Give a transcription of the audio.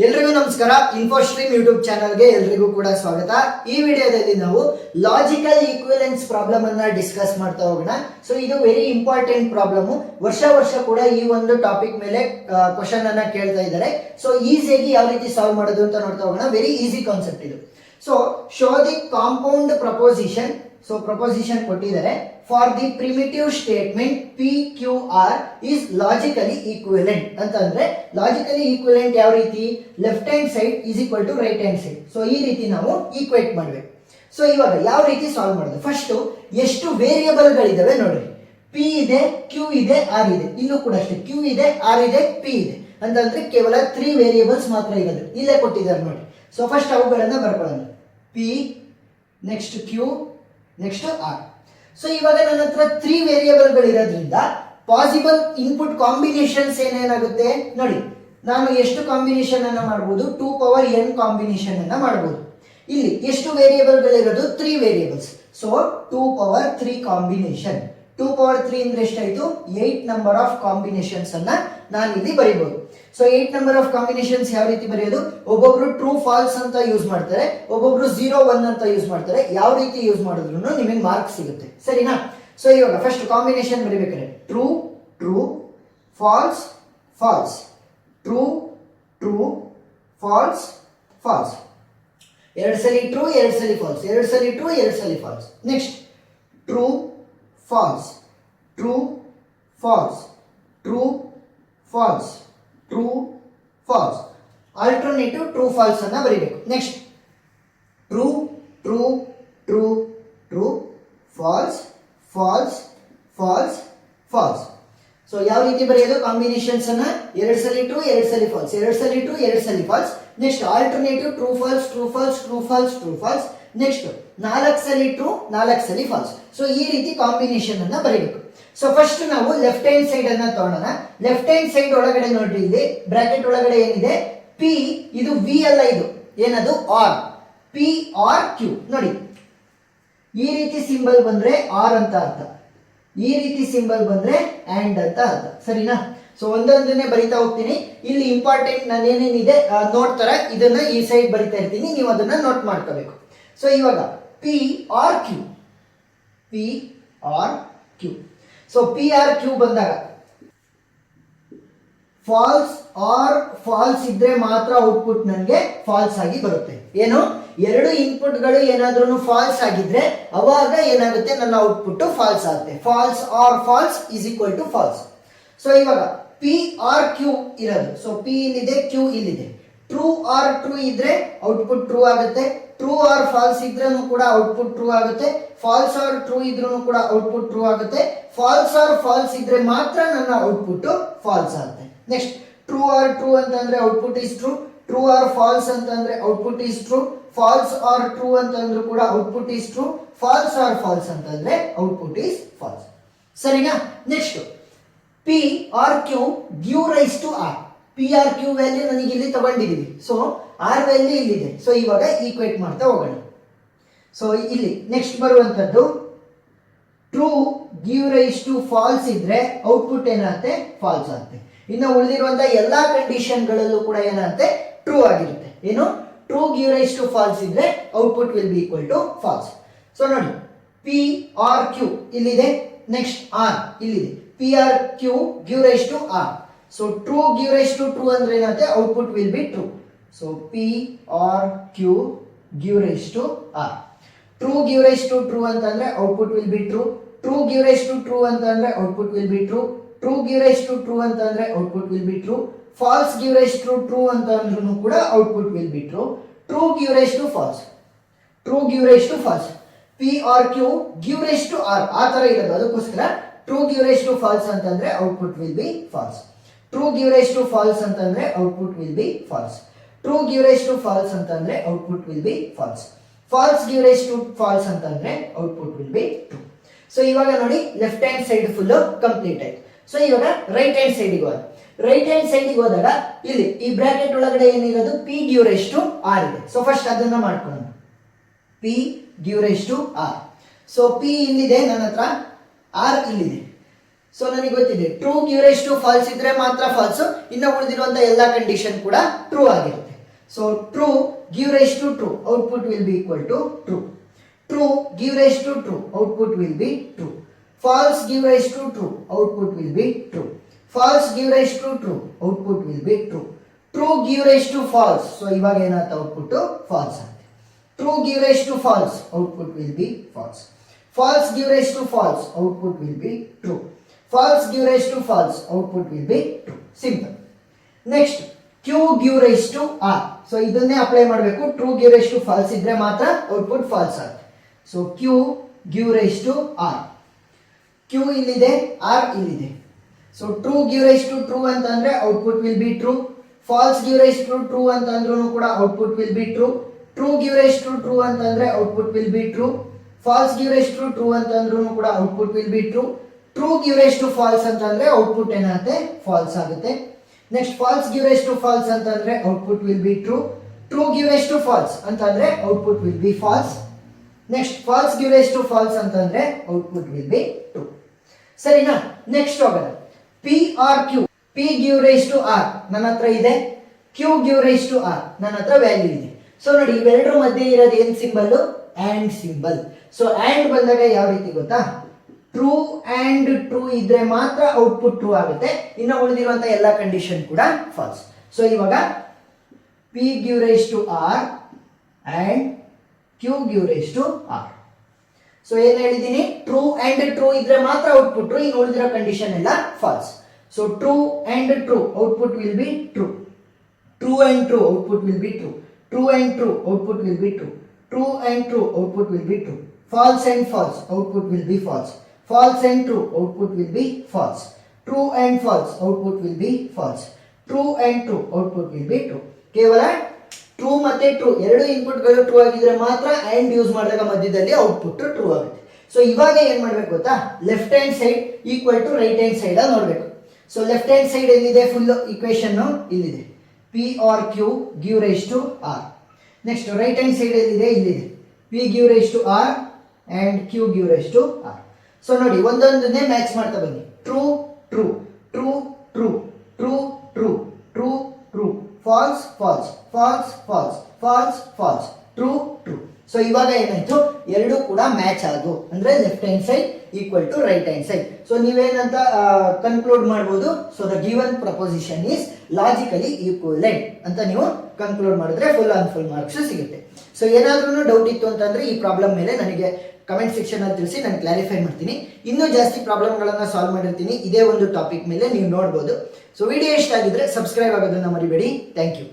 ಎಲ್ರಿಗೂ ನಮಸ್ಕಾರ. ಇನ್ಫೋಸ್ಟ್ರೀಮ್ ಯೂಟ್ಯೂಬ್ ಚಾನಲ್ಗೆ ಎಲ್ರಿಗೂ ಕೂಡ ಸ್ವಾಗತ. ಈ ವಿಡಿಯೋದಲ್ಲಿ ನಾವು ಲಾಜಿಕಲ್ ಈಕ್ವಿಲೆನ್ಸ್ ಪ್ರಾಬ್ಲಮ್ ಅನ್ನ ಡಿಸ್ಕಸ್ ಮಾಡ್ತಾ ಹೋಗೋಣ. ಸೊ ಇದು ವೆರಿ ಇಂಪಾರ್ಟೆಂಟ್ ಪ್ರಾಬ್ಲಮ್. ವರ್ಷ ಕೂಡ ಈ ಒಂದು ಟಾಪಿಕ್ ಮೇಲೆ ಕ್ವಶನ್ ಅನ್ನ ಕೇಳ್ತಾ ಇದ್ದಾರೆ. ಸೊ ಈಸಿಯಾಗಿ ಯಾವ ರೀತಿ ಸಾಲ್ವ್ ಮಾಡೋದು ಅಂತ ನೋಡ್ತಾ ಹೋಗೋಣ. ವೆರಿ ಈಸಿ ಕಾನ್ಸೆಪ್ಟ್ ಇದು. So show the compound proposition. So proposition ಕೊಟ್ಟಿದ್ದಾರೆ. For the primitive statement PQR is logically equivalent ಅಂತಂದ್ರೆ ಲಾಜಿಕಲಿ ಈಕ್ವಿಲೆಂಟ್ ಯಾವ ರೀತಿ, left hand side is equal to right hand side. So ಈ ರೀತಿ ನಾವು ಈಕ್ವೇಟ್ ಮಾಡಬೇಕು. So ಇವಾಗ ಯಾವ ರೀತಿ ಸಾಲ್ವ್ ಮಾಡೋದು, ಫಸ್ಟ್ ಎಷ್ಟು ವೇರಿಯಬಲ್ ಗಳಿದಾವೆ ನೋಡ್ರಿ. P ಇದೆ, Q ಇದೆ, R ಇದೆ. ಇಲ್ಲೂ ಕೂಡ ಅಷ್ಟೇ Q ಇದೆ, R ಇದೆ, P ಇದೆ ಅಂತಂದ್ರೆ ಕೇವಲ 3 ವೇರಿಯಬಲ್ಸ್ ಮಾತ್ರ ಇರೋದು. ಇಲ್ಲೇ ಕೊಟ್ಟಿದ್ದಾರೆ ನೋಡಿ. ಸೊ ಫಸ್ಟ್ ಅವುಗಳನ್ನ ಬರ್ಕೊಳ್ಳೋಣ. P, next Q, next R. So ಇವಾಗ ನನ್ನ ಹತ್ರ 3 ವೇರಿಯಬಲ್ಗಳು ಇರೋದ್ರಿಂದ ಪಾಸಿಬಲ್ ಇನ್ಪುಟ್ ಕಾಂಬಿನೇಷನ್ಸ್ ಏನೇನಾಗುತ್ತೆ ನೋಡಿ. ನಾನು ಎಷ್ಟು ಕಾಂಬಿನೇಷನ್ ಅನ್ನ ಮಾಡಬಹುದು, 2 ಪವರ್ n ಕಾಂಬಿನೇಷನ್ ಅನ್ನ ಮಾಡಬಹುದು. ಇಲ್ಲಿ ಎಷ್ಟು ವೇರಿಯಬಲ್ಗಳಿರೋದು, 3 variables. So 2 power 3 combination. 2 power 3 ಅಂದ್ರೆ ಎಷ್ಟಾಯ್ತು, 8 ನಂಬರ್ ಆಫ್ ಕಾಂಬಿನೇಷನ್ಸ್ ಅನ್ನ ನಾನು ಇಲ್ಲಿ ಬರೀಬಹುದು. ಸೊ 8 ನಂಬರ್ ಆಫ್ ಕಾಂಬಿನೇಷನ್ಸ್ ಯಾವ ರೀತಿ ಬರೆಯೋದು, ಒಬ್ಬೊಬ್ರು ಟ್ರೂ ಫಾಲ್ಸ್ ಅಂತ ಯೂಸ್ ಮಾಡ್ತಾರೆ, ಒಬ್ಬೊಬ್ರು 0 1 ಅಂತ ಯೂಸ್ ಮಾಡ್ತಾರೆ. ಯಾವ ರೀತಿ ಯೂಸ್ ಮಾಡಿದ್ರು ನಿಮಗೆ ಮಾರ್ಕ್ ಸಿಗುತ್ತೆ, ಸರಿನಾ? ಸೊ ಇವಾಗ ಫಸ್ಟ್ ಕಾಂಬಿನೇಷನ್ ಬರೀಬೇಕಾದ್ರೆ true true, false false, true true, false false. 2 ಸಲ ಟ್ರೂ, 2 ಸಲ ಫಾಲ್ಸ್, 2 ಸಲ ಟ್ರೂ, 2 ಸಲ false. Next true false, true false, true false, true false. Alternative true false ಅನ್ನ ಬರೀಬೇಕು. Next true true true true, false false false false. So ಯಾವ ರೀತಿ ಬರೆಯೋದು combinations ಅನ್ನ, 2 ಸಲ ಟ್ರೂ, 2 ಸಲ ಫಾಲ್ಸ್, 2 ಸಲ ಟ್ರೂ, 2 ಸಲ false. Next alternative true false, true false, true false, true false. Next 4 ಸಲ ಟ್ರೂ, 4 ಸಲ ಫಾಲ್ಸ್. ಸೊ ಈ ರೀತಿ ಕಾಂಬಿನೇಷನ್ ಅನ್ನ ಬರೀಬೇಕು. ಸೊ ಫಸ್ಟ್ ನಾವು ಲೆಫ್ಟ್ ಹ್ಯಾಂಡ್ ಸೈಡ್ ಅನ್ನ ತಗೊಳ್ಳೋಣ. ಲೆಫ್ಟ್ ಹ್ಯಾಂಡ್ ಸೈಡ್ ಒಳಗಡೆ ನೋಡ್ರಿ, ಇಲ್ಲಿ ಬ್ರಾಕೆಟ್ ಒಳಗಡೆ ಏನಿದೆ, P ಇದು V ಅಲ್ಲ, ಇದು ಏನದು R. P R Q ನೋಡಿ. ಈ ರೀತಿ ಸಿಂಬಲ್ ಬಂದ್ರೆ R ಅಂತ ಅರ್ಥ, ಈ ರೀತಿ ಸಿಂಬಲ್ ಬಂದ್ರೆ ಅಂಡ್ ಅಂತ ಅರ್ಥ, ಸರಿನಾ? ಸೊ ಒಂದೊಂದನ್ನೇ ಬರಿತಾ ಹೋಗ್ತೀನಿ. ಇಲ್ಲಿ ಇಂಪಾರ್ಟೆಂಟ್ ನಾನು ಏನೇನಿದೆ ನೋಡ್ತಾರ ಇದನ್ನ ಈ ಸೈಡ್ ಬರಿತಾ ಇರ್ತೀನಿ, ನೀವು ಅದನ್ನ ನೋಟ್ ಮಾಡ್ಕೋಬೇಕು. ಸೊ ಇವಾಗ P R Q, P R Q. So P R Q ಬಂದಾಗ ಫಾಲ್ಸ್ ಆರ್ ಫಾಲ್ಸ್ ಇದ್ರೆ ಮಾತ್ರ ಔಟ್ಪುಟ್ ನನಗೆ ಫಾಲ್ಸ್ ಆಗಿ ಬರುತ್ತೆ. ಏನು, 2 ಇನ್ಪುಟ್ಗಳು ಏನಾದ್ರೂ ಫಾಲ್ಸ್ ಆಗಿದ್ರೆ ಅವಾಗ ಏನಾಗುತ್ತೆ, ನನ್ನ ಔಟ್ಪುಟ್ ಫಾಲ್ಸ್ ಆಗುತ್ತೆ. False or false is equal to false. So ಇವಾಗ P R Q ಇರೋದು. ಸೊ P ಇಲ್ಲಿದೆ, Q ಇಲ್ಲಿದೆ. ಟ್ರೂ ಆರ್ ಟ್ರೂ ಇದ್ರೆ ಔಟ್ಪುಟ್ ಟ್ರೂ ಆಗುತ್ತೆ. ಟ್ರೂ ಆರ್ ಫಾಲ್ಸ್ ಇದ್ರೂ ಕೂಡ ಔಟ್ಪುಟ್ ಟ್ರೂ ಆಗುತ್ತೆ. ಫಾಲ್ಸ್ ಆರ್ ಟ್ರೂ ಇದ್ರೂ ಕೂಡ ಔಟ್ಪುಟ್ ಟ್ರೂ ಆಗುತ್ತೆ. ಫಾಲ್ಸ್ ಆರ್ ಫಾಲ್ಸ್ ಇದ್ರೆ ಮಾತ್ರ ನನ್ನ ಔಟ್ಪುಟ್ ಫಾಲ್ಸ್ ಆಗುತ್ತೆ. ನೆಕ್ಸ್ಟ್ ಟ್ರೂ ಆರ್ ಟ್ರೂ ಅಂತಂದ್ರೆ output is true, true or false ಅಂತಂದ್ರೆ output is true, false or true ಅಂತಂದ್ರೂ ಕೂಡ output is true, false or false ಅಂತಂದ್ರೆ ಔಟ್ಪುಟ್ ಇಸ್ ಫಾಲ್ಸ್, ಸರಿನಾ? Next P R Q give rise to R. P R Q value ನನಗೆ ಇಲ್ಲಿ ತಗೊಂಡಿದ್ದೀವಿ. So R value ಇಲ್ಲಿದೆ. So ಇವಾಗ equate ಮಾಡ್ತಾ ಹೋಗೋಣ. ಸೊ ಇಲ್ಲಿ ನೆಕ್ಸ್ಟ್ ಬರುವಂತದ್ದು true give rise to false ಇದ್ರೆ ಔಟ್ಪುಟ್ ಏನಾಗುತ್ತೆ, ಫಾಲ್ಸ್ ಆಗುತ್ತೆ. ಇನ್ನು ಉಳಿದಿರುವಂತಹ ಎಲ್ಲಾ ಕಂಡೀಷನ್ಗಳಲ್ಲೂ ಕೂಡ ಏನಾಗುತ್ತೆ, ಟ್ರೂ ಆಗಿರುತ್ತೆ. ಏನು, true give rise to false ಇದ್ರೆ output will be equal to false. So ನೋಡಿ P R Q ಇಲ್ಲಿದೆ, ನೆಕ್ಸ್ಟ್ R ಇಲ್ಲಿದೆ. P R Q give rise to R. So true give rise to true ಅಂದ್ರೆ ಏನಾಗುತ್ತೆ, output will be true. So P R Q give rise to R. True give rise to true ಅಂತಂದ್ರೆ output will be true. True give rise to true ಅಂತಂದ್ರೆ output will be true. True give rise to true ಅಂತಂದ್ರೆ output will be true. False give rise to true ಅಂತ ಅಂದ್ರೂ ಕೂಡ output will be true. True give rise to false, true give rise to false. P R Q give rise to R ಆ ತರ ಇರೋದು. ಅದಕ್ಕೋಸ್ಕರ true give rise to false ಅಂತಂದ್ರೆ output will be false. True give rise to false ಅಂತಂದ್ರೆ output will be false. True give rise to false ಅಂತಂದ್ರೆ output will be false. False give rise to false ಅಂತಂದ್ರೆ output will be true. So ಇವಾಗ ನೋಡಿ left hand side full complete ಆಯ್ತು. So ಇವಾಗ right hand ಸೈಡ್ಗೆ ಹೋದ. Right hand ಸೈಡ್ಗೆ ಹೋದಾಗ ಇಲ್ಲಿ ಈ ಬ್ರಾಕೆಟ್ ಒಳಗಡೆ ಏನಿರೋದು, P give rise to R ಇದೆ. ಸೊ ಫಸ್ಟ್ ಅದನ್ನ ಮಾಡ್ಕೊಳ್ಳೋಣ. P give rise to R. So P ಇಲ್ಲಿದೆ ನನ್ನ ಹತ್ರ, R ಇಲ್ಲಿದೆ. ಸೊ ನನಗೆ ಗೊತ್ತಿದೆ true give rise to false ಇದ್ರೆ ಮಾತ್ರ ಫಾಲ್ಸ್, ಇನ್ನು ಉಳಿದಿರುವಂತಹ ಎಲ್ಲಾ ಕಂಡೀಷನ್ ಕೂಡ ಟ್ರೂ ಆಗಿರುತ್ತೆ. So true give rise to true, output will be equal to true. True give rise to true, output will be true. False give rise to true, output will be true. False give rise to true, output will be true. True give rise to false, so ಇವಾಗ ಏನಾಗುತ್ತೆ output false ಆಗುತ್ತೆ. True give rise to false, output will be false. False give rise to false, output will be true. False give rise to false, output will be true. Simple. Next, Q give rise to R. So ಇದನ್ನೇ apply ಮಾಡಬೇಕು. True give rise to false ಇದ್ರೆ ಮಾತ್ರ output false ಆಗುತ್ತೆ. So Q give rise to R. Q ಇಲ್ಲಿದೆ, R ಇಲ್ಲಿದೆ. ಸೊ true give rise to true ಅಂತಂದ್ರೆ output will be true. False give rise to true ಅಂತಂದ್ರೂ ಕೂಡ output will be true. True give rise to true ಅಂತಂದ್ರೆ output will be true. False give rise to true ಅಂತಂದ್ರೂ ಕೂಡ output will be true. True give rise to false ಅಂತಂದ್ರೆ output ಏನಾಗುತ್ತೆ false ಆಗುತ್ತೆ. Next false give rise to false ಅಂತಂದ್ರೆ output will be true. True give rise to false ಅಂತಂದ್ರೆ output will be false. Next false give rise to false ಅಂತಂದ್ರೆ output will be true. ಸರಿನಾ? Next ಹೋಗೋಣ. P R Q. P give rise to R ನನ್ನ ಹತ್ರ ಇದೆ, Q give rise to R ನನ್ನ ಹತ್ರ value ಇದೆ. ಸೊ ನೋಡಿ ಇವೆರಡರ ಮಧ್ಯೆ ಇರೋದು ಏನ್ symbol? And symbol. So and ಬಂದಾಗ ಯಾವ ರೀತಿ ಗೊತ್ತಾ? ಟ್ರೂ ಆಂಡ್ ಟ್ರೂ ಇದ್ರೆ ಮಾತ್ರ ಔಟ್ಪುಟ್ ಟ್ರೂ ಆಗುತ್ತೆ, ಇನ್ನು ಉಳಿದಿರುವಂತ ಎಲ್ಲ ಕಂಡೀಷನ್ ಕೂಡ ಫಾಲ್ಸ್. ಸೊ ಇವಾಗ P give rise to R and Q give rise to R. So ಏನ್ ಹೇಳಿದೀನಿ? ಟ್ರೂ ಅಂಡ್ ಟ್ರೂ ಇದ್ರೆ ಮಾತ್ರ ಔಟ್ಪುಟ್ ಟ್ರೂ, ಇನ್ನು ಉಳಿದಿರೋ ಕಂಡೀಷನ್ ಎಲ್ಲ false. So true and true output will be true. True and true output will be true. True and true output will be true. True and true output will be true. False and false output will be false. False and true output will be false. True and false output will be false. True and true output will be true. ಕೇವಲ true ಮತ್ತೆ true ಎರಡು ಇನ್ಪುಟ್ಗಳು true ಆಗಿದ್ರೆ ಮಾತ್ರ and use ಮಾಡಿದಾಗ ಮಧ್ಯದಲ್ಲಿ output true ಆಗುತ್ತೆ. So ಇವಾಗ ಏನ್ ಮಾಡ್ಬೇಕು ಗೊತ್ತಾ? Left hand side equal to right hand side ನೋಡ್ಬೇಕು. ಸೊ ಲೆಫ್ಟ್ ಹ್ಯಾಂಡ್ ಸೈಡ್ ಎಲ್ಲಿದೆ? ಫುಲ್ ಇಕ್ವೇಶನ್ ಇಲ್ಲಿದೆ. P R Q give rise to R. Next right hand side ಎಲ್ಲಿದೆ? ಇಲ್ಲಿದೆ. P give rise to R and Q give rise to R. So ನೋಡಿ ಒಂದೊಂದನ್ನೇ match ಮಾಡ್ತಾ ಬನ್ನಿ. True true true true true true true true false false false false false false true true. So ಇವಾಗ ಏನಾಯ್ತು? ಎರಡು ಕೂಡ ಮ್ಯಾಚ್ ಆದವು ಅಂದ್ರೆ left hand side equal to right hand side. So ನೀವೇನಂತ ಕನ್ಕ್ಲೂಡ್ ಮಾಡ್ಬೋದು? So the given proposition is logically equivalent ಅಂತ ನೀವು ಕನ್ಕ್ಲೂಡ್ ಮಾಡಿದ್ರೆ ಫುಲ್ ಆನ್ ಫುಲ್ ಮಾರ್ಕ್ಸ್ ಸಿಗುತ್ತೆ. ಸೊ ಏನಾದ್ರೂ ಡೌಟ್ ಇತ್ತು ಅಂತಂದ್ರೆ ಈ ಪ್ರಾಬ್ಲಮ್ ಮೇಲೆ ನನಗೆ ಕಮೆಂಟ್ ಸೆಕ್ಷನ್ ಅಲ್ಲಿ ತಿಳಿಸಿ, ನಾನು ಕ್ಲಾರಿಫೈ ಮಾಡ್ತೀನಿ. ಇನ್ನೂ ಜಾಸ್ತಿ ಪ್ರಾಬ್ಲಮ್ಗಳನ್ನ ಸಾಲ್ವ್ ಮಾಡಿರ್ತೀನಿ ಇದೇ ಒಂದು ಟಾಪಿಕ್ ಮೇಲೆ, ನೀವು ನೋಡ್ಬೋದು. ಸೊ ವಿಡಿಯೋ ಇಷ್ಟ ಆಗಿದ್ರೆ ಸಬ್ಸ್ಕ್ರೈಬ್ ಆಗೋದನ್ನ ಮರಿಬೇಡಿ. Thank you.